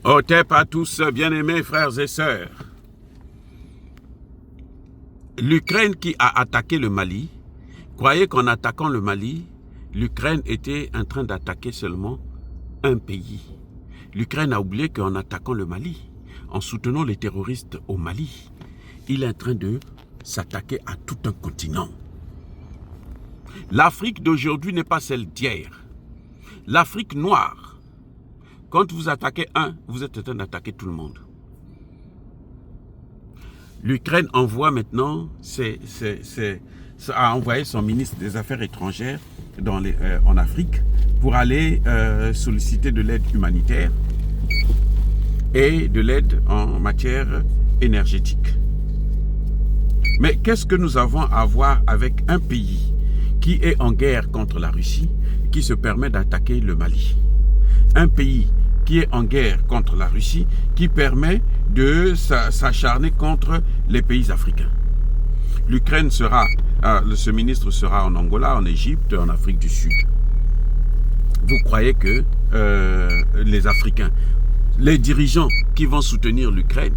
Otep à tous, bien-aimés frères et sœurs. L'Ukraine qui a attaqué le Mali, croyait qu'en attaquant le Mali, l'Ukraine était en train d'attaquer seulement un pays. L'Ukraine a oublié qu'en attaquant le Mali, en soutenant les terroristes au Mali, il est en train de s'attaquer à tout un continent. L'Afrique d'aujourd'hui n'est pas celle d'hier. L'Afrique noire, quand vous attaquez un, vous êtes en train d'attaquer tout le monde. L'Ukraine envoie maintenant, a envoyé son ministre des Affaires étrangères en Afrique pour aller solliciter de l'aide humanitaire et de l'aide en matière énergétique. Mais qu'est-ce que nous avons à voir avec un pays qui est en guerre contre la Russie, qui se permet d'attaquer le Mali? Un pays qui est en guerre contre la Russie, qui permet de s'acharner contre les pays africains. L'Ukraine sera, ce ministre sera en Angola, en Égypte, en Afrique du Sud. Vous croyez que les Africains, les dirigeants qui vont soutenir l'Ukraine,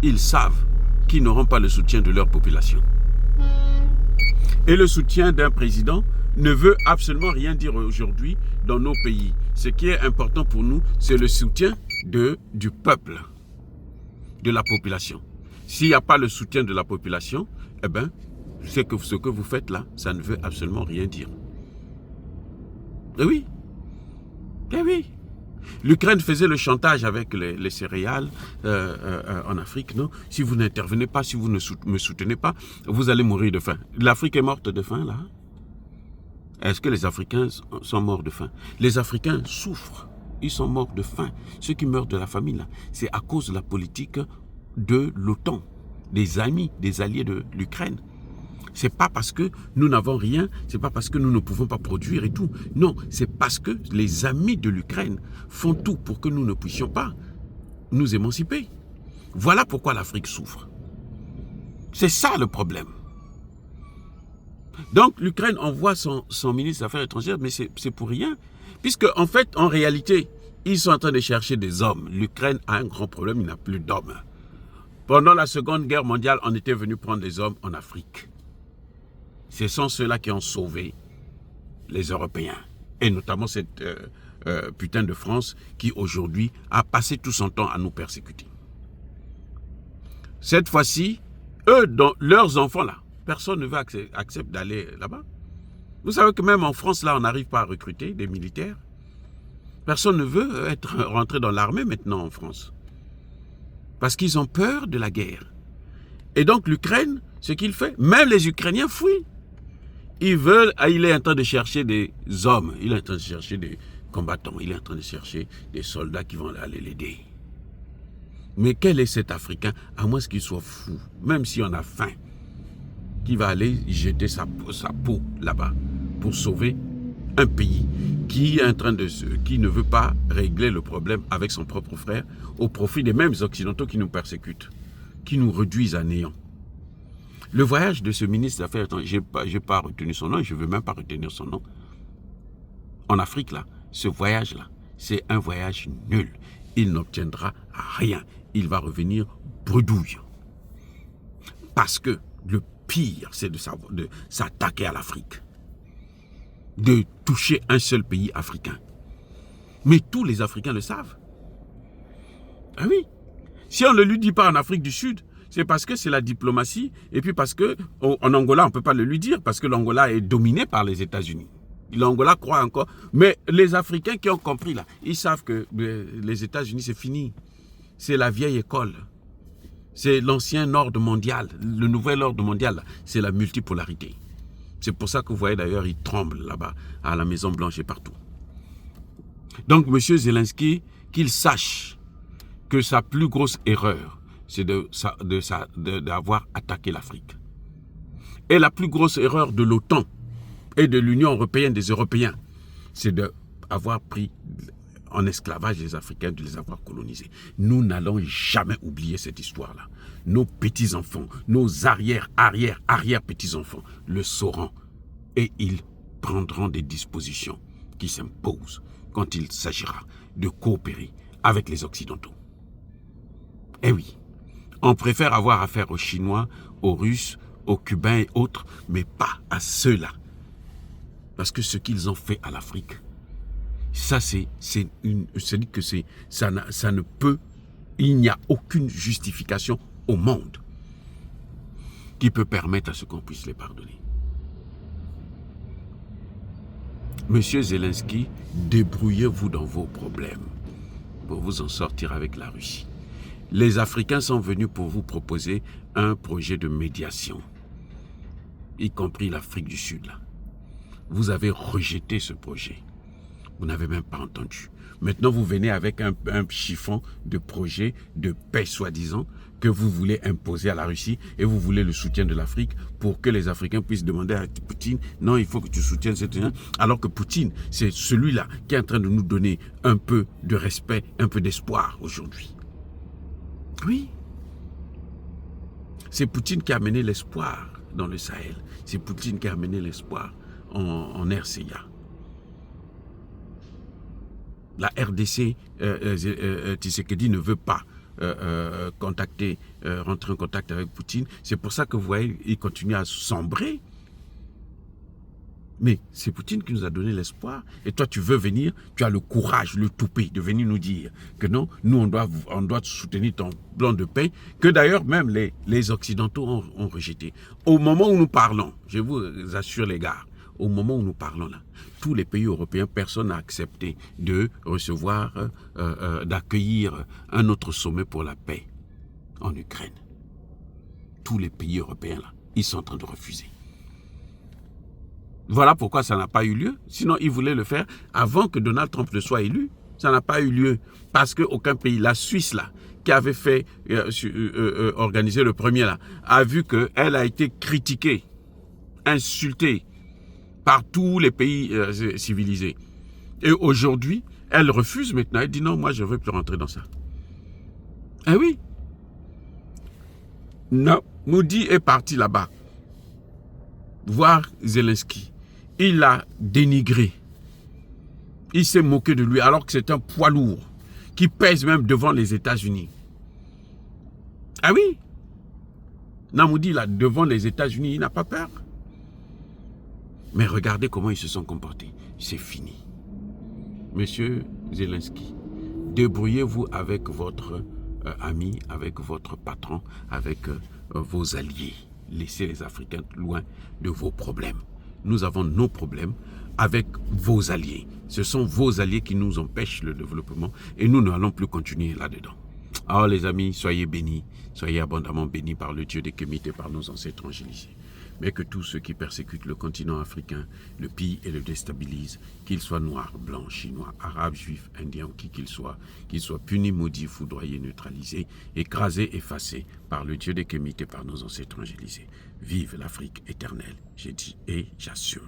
ils savent qu'ils n'auront pas le soutien de leur population. Et le soutien d'un président ne veut absolument rien dire aujourd'hui dans nos pays. Ce qui est important pour nous, c'est le soutien du peuple, de la population. S'il n'y a pas le soutien de la population, eh bien, ce que vous faites là, ça ne veut absolument rien dire. Eh oui. Eh oui. L'Ukraine faisait le chantage avec les céréales en Afrique, non? Si vous n'intervenez pas, si vous ne me soutenez pas, vous allez mourir de faim. L'Afrique est morte de faim, là? Est-ce que les Africains sont morts de faim? Les Africains souffrent. Ils sont morts de faim. Ceux qui meurent de la famine, là, c'est à cause de la politique de l'OTAN, des amis, des alliés de l'Ukraine. C'est pas parce que nous n'avons rien, c'est pas parce que nous ne pouvons pas produire et tout. Non, c'est parce que les amis de l'Ukraine font tout pour que nous ne puissions pas nous émanciper. Voilà pourquoi l'Afrique souffre. C'est ça le problème. Donc l'Ukraine envoie son ministre des Affaires étrangères, mais c'est pour rien. Puisque en fait, en réalité, ils sont en train de chercher des hommes. L'Ukraine a un grand problème, il n'a plus d'hommes. Pendant la Seconde Guerre mondiale, on était venu prendre des hommes en Afrique. Ce sont ceux-là qui ont sauvé les Européens. Et notamment cette putain de France qui aujourd'hui a passé tout son temps à nous persécuter. Cette fois-ci, eux, dans leurs enfants là, personne ne veut accepter d'aller là-bas. Vous savez que même en France, là, on n'arrive pas à recruter des militaires. Personne ne veut rentrer dans l'armée maintenant en France. Parce qu'ils ont peur de la guerre. Et donc l'Ukraine, ce qu'il fait, même les Ukrainiens fuient. Il est en train de chercher des hommes, il est en train de chercher des combattants, il est en train de chercher des soldats qui vont aller l'aider. Mais quel est cet Africain, à moins qu'il soit fou, même si on a faim, qui va aller jeter sa peau là-bas pour sauver un pays qui ne veut pas régler le problème avec son propre frère au profit des mêmes Occidentaux qui nous persécutent, qui nous réduisent à néant. Le voyage de ce ministre des Affaires étrangères, je n'ai pas retenu son nom, je ne veux même pas retenir son nom. En Afrique, là, ce voyage-là, c'est un voyage nul. Il n'obtiendra rien. Il va revenir bredouille. Parce que le pire, c'est de s'attaquer à l'Afrique. De toucher un seul pays africain. Mais tous les Africains le savent. Ah oui. Si on ne lui dit pas en Afrique du Sud, c'est parce que c'est la diplomatie, et puis parce que en Angola, on ne peut pas le lui dire, parce que l'Angola est dominé par les États-Unis. L'Angola croit encore. Mais les Africains qui ont compris là, ils savent que les États-Unis, c'est fini. C'est la vieille école. C'est l'ancien ordre mondial. Le nouvel ordre mondial, c'est la multipolarité. C'est pour ça que vous voyez d'ailleurs, ils tremblent là-bas, à la Maison Blanche et partout. Donc, M. Zelensky, qu'il sache que sa plus grosse erreur, c'est d'avoir attaqué l'Afrique. Et la plus grosse erreur de l'OTAN et de l'Union européenne, des Européens, c'est d'avoir pris en esclavage les Africains, de les avoir colonisés. Nous n'allons jamais oublier cette histoire-là. Nos petits-enfants, nos arrière-petits-enfants le sauront. Et ils prendront des dispositions qui s'imposent quand il s'agira de coopérer avec les Occidentaux. Eh oui, on préfère avoir affaire aux Chinois, aux Russes, aux Cubains et autres, mais pas à ceux-là. Parce que ce qu'ils ont fait à l'Afrique, ça ne peut, il n'y a aucune justification au monde qui peut permettre à ce qu'on puisse les pardonner. Monsieur Zelensky, débrouillez-vous dans vos problèmes pour vous en sortir avec la Russie. Les Africains sont venus pour vous proposer un projet de médiation, y compris l'Afrique du Sud. Là. Vous avez rejeté ce projet. Vous n'avez même pas entendu. Maintenant, vous venez avec un chiffon de projet de paix, soi-disant, que vous voulez imposer à la Russie et vous voulez le soutien de l'Afrique pour que les Africains puissent demander à Poutine, non, il faut que tu soutiennes cette... Alors que Poutine, c'est celui-là qui est en train de nous donner un peu de respect, un peu d'espoir aujourd'hui. Oui. C'est Poutine qui a amené l'espoir dans le Sahel. C'est Poutine qui a amené l'espoir en RCA. La RDC, Tshisekedi ne veut pas rentrer en contact avec Poutine. C'est pour ça que vous voyez, il continue à sombrer. Mais c'est Poutine qui nous a donné l'espoir. Et toi, tu veux venir, tu as le courage, le toupet de venir nous dire que non, nous, on doit soutenir ton plan de paix, que d'ailleurs, même les Occidentaux ont rejeté. Au moment où nous parlons, je vous assure les gars, au moment où nous parlons là, tous les pays européens, personne n'a accepté de recevoir, d'accueillir un autre sommet pour la paix en Ukraine. Tous les pays européens là, ils sont en train de refuser. Voilà pourquoi ça n'a pas eu lieu. Sinon, ils voulaient le faire avant que Donald Trump ne soit élu. Ça n'a pas eu lieu parce qu'aucun pays, la Suisse là, qui avait fait organiser le premier là, a vu qu'elle a été critiquée, insultée par tous les pays civilisés. Et aujourd'hui, elle refuse maintenant. Elle dit non, moi je ne veux plus rentrer dans ça. Eh oui. Non, Moudi est parti là-bas voir Zelensky. Il l'a dénigré. Il s'est moqué de lui alors que c'est un poids lourd qui pèse même devant les États-Unis. Ah oui. Namoudi, là, devant les États-Unis, il n'a pas peur. Mais regardez comment ils se sont comportés. C'est fini. Monsieur Zelensky, débrouillez-vous avec votre ami, avec votre patron, avec vos alliés. Laissez les Africains loin de vos problèmes. Nous avons nos problèmes avec vos alliés. Ce sont vos alliés qui nous empêchent le développement et nous n'allons plus continuer là-dedans. Alors les amis, soyez bénis, soyez abondamment bénis par le Dieu des Kémites et par nos ancêtres angélisés. Mais que tous ceux qui persécutent le continent africain le pillent et le déstabilisent, qu'ils soient noirs, blancs, chinois, arabes, juifs, indiens, qui qu'ils soient punis, maudits, foudroyés, neutralisés, écrasés, effacés par le Dieu des Kémites et par nos ancêtres angélisés. Vive l'Afrique éternelle, j'ai dit et j'assume.